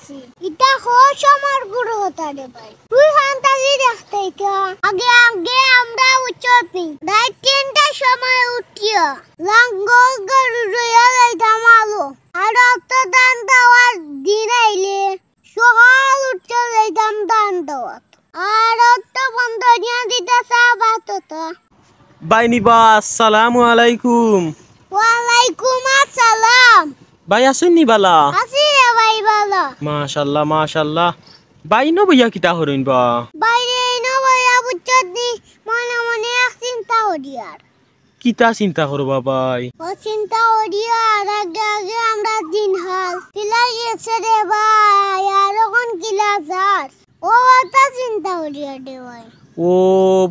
আছি এটা হোস আমার গুরু হতা রে ভাই তুই হান্তালি দেখতে কা আগে আগে আমরা উচ্চতি রাত 3টার সময় উঠিয়া লাঙ্গল গরু রইয়া যাইতাম আলো আর অত দান দেওয়ার দিন আইলে সকাল উঠতে যাইতাম দান দেওয়াত আর অত বন্ধ নিয়ে দিতে সাবাত তো বাইনি বা আসসালামু আলাইকুম। ওয়ালাইকুম আসসালাম। ভাই আছেন নি বালা? আছি রে ভাই বালা। মাশাআল্লাহ মাশাআল্লাহ। বাইনো বইয়া কিতা হরইন বা? বাইরে না বইয়া বুঝছদি মনে মনে এক চিন্তা হরিয়ার। কিতা চিন্তা করবা ভাই? ও চিন্তা হরিয়ার আগে আগে আমরা দিন হাল কিলা গেছে রে ভাই আর কোন কিলা যার ও ওটা চিন্তা হরিয়ার রে ভাই। ও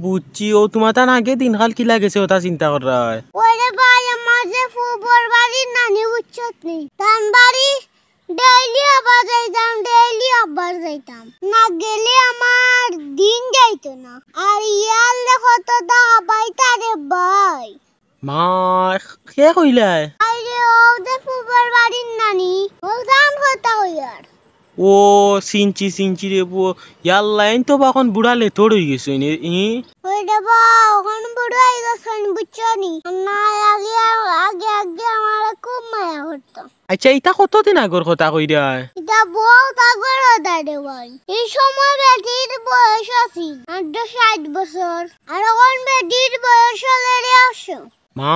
বুঝছি ও তোমার তান আগে দিনকাল কি লাগেছে ওটা চিন্তা কর রায়। ওরে ভাই আমার যে ফুবর বাড়ির নানি বুঝছত নি তান বাড়ি ডেইলি আবার যাইতাম না গেলে আমার দিন যাইতো না আর ইয়ার লেখো তো দা ভাই তারে ভাই মা কে কইলা? আরে ও যে ফুবর বাড়ির নানি ও দাম হতা হইয়ার। ও সিনচি রে বো ইয়াল্লাইন তো এখন বুড়ালে তোড় হই গেছে নি ওরে বা ওখান বুড়ো হই গেছে বুঝছনি না আগে আগে আগে আমার খুব মায়া করতো। আচ্ছা এটা কতদিন আগর কথা কইরা? এটা বহুত আগর হতা রে ভাই এই সময় বেটির বয়স আছে 60 বছর আর এখন বেটির বয়স হলে রে 80। মা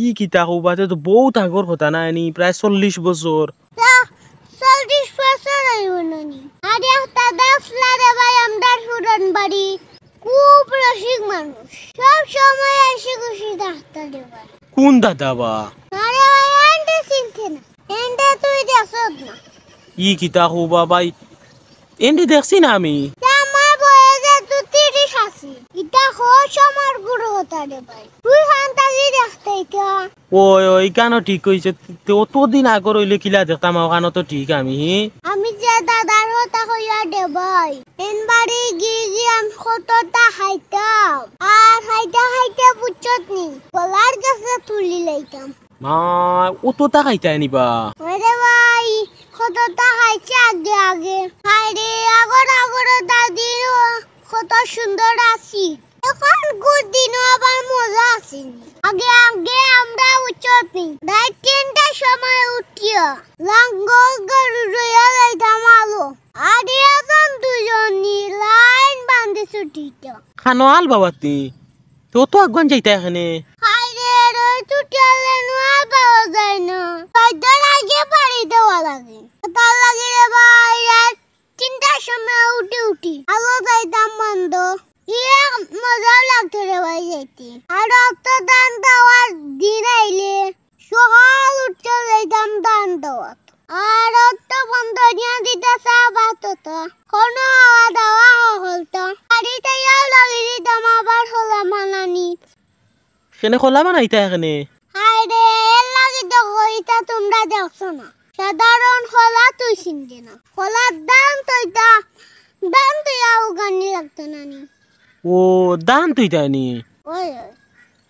ই কিতা কবাতে তো বহুত আগর কথা না নি প্রায় 40 বছর। 40 বছর হইবনি আর একটা দাসলা রে ভাই আমদার পুরান বাড়ি খুব রসিক মানুষ সব সময় এসে খুশি থাকতে রে ভাই। কোন দাদা বা? আরে ভাই এন্ডে চিনতে না এন্ডে তুই দেখছস না। ই কিতা কবা ভাই এন্ডি দেখছি না আমি। আমার বয়সে তো 30 আছে এটা হোস আমার গুরু হতা রে ভাই তুই হান্তালি দেখতে কা ওই ওই কানো ঠিক কইছে অতদিন আগর হইলে কিলা দেখতাম ওখানে তো ঠিক আমি যে দাদার হতা হইয়া দে ভাই এন বাড়ি গিয়ে আমি কতটা খাইতাম আর খাইতে বুঝছত নি গলার কাছে তুলি লাইতাম। মা অতটা খাইতা নিবা? ওরে ভাই কতটা খাইছে আগে আগে আরে আগর দাদির কত সুন্দর আছি এখন গুড দিন আবার মজা আছে আগে আগে আমরা উচ্চতি রাত 3টার সময় উঠিয়া লাঙ্গল গরু রইয়া যাইতাম আলো আর এখন দুজন লাইন বান্ধে ছুটিত খানো আল বাবা তি তো আগুন যাইতা এখানে আরে রে ছুটিয়ালে নোয়া পাওয়া যায় না তাইদের আগে বাড়ি দেওয়া লাগে তার লাগে রে ভাই রাত 3টার সময় উঠি আলো যাইতাম বন্ধ ইয়ে মজা লাগতো রে ভাই যাইতে আর অত দান দেওয়ার দিন আইলে সকাল উঠতে যাইতাম দান দেওয়াত আর অত বন্ধ নিয়ে দিতে সাবাত তো কোনো হাওয়া দাওয়া হলতো বাড়িতে ইয়াও লাগিয়ে দিতাম আবার হলা মানানি সেনে খোলা বানাইতা এখানে আরে এর লাগে তো কইতা তোমরা দেখছো না সাধারণ খোলা তুই চিনতে না খোলার দাম তো ইয়াও গানি লাগতো না নি। ও দান তুই তাইনি ওই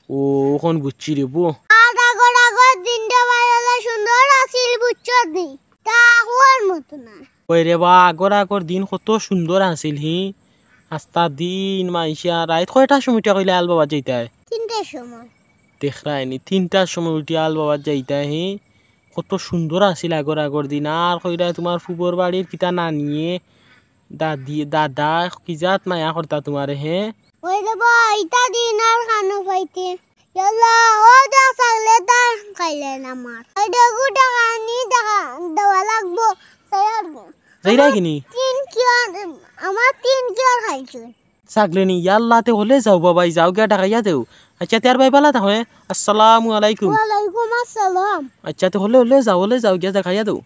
ও ওখান বুঝছি রে বো আগর দিনটা বাইরে সুন্দর আছিল বুঝছত নি তা হওয়ার মতো না। ওই রে বা আগর দিন কত সুন্দর আছিল হি আস্তা দিন মাইশা রাত কয়টার সময় উঠা কইলে আল বাবা যাইতাই? 3টার সময় দেখ রায়নি 3টার সময় উঠি আল বাবা যাইতাই হি কত সুন্দর আছিল আগর দিন আর কইরা তোমার ফুবর বাড়ির কিতা না নিয়ে দাদা কি জাত মায়া করতা তোমার হে ওই রে ভাই তা দিন আর খানো পাইতে ইয়াল্লা ও দা সাগলে তা খাইলেন আমার এই ডগুটা খানি দেওয়া লাগবো সায়ার যাইরা কিনি 3 কি আমার 3 কি খাইছো সাগলে নি ইয়াল্লাতে হলে যাও বাবাই যাও গিয়া টাকাইয়া দেও। আচ্ছা তার ভাই বালা তাহলে আসসালামু আলাইকুম। ওয়ালাইকুম আসসালাম। আচ্ছা তো হলে যাও গিয়া দেখাইয়া দেও।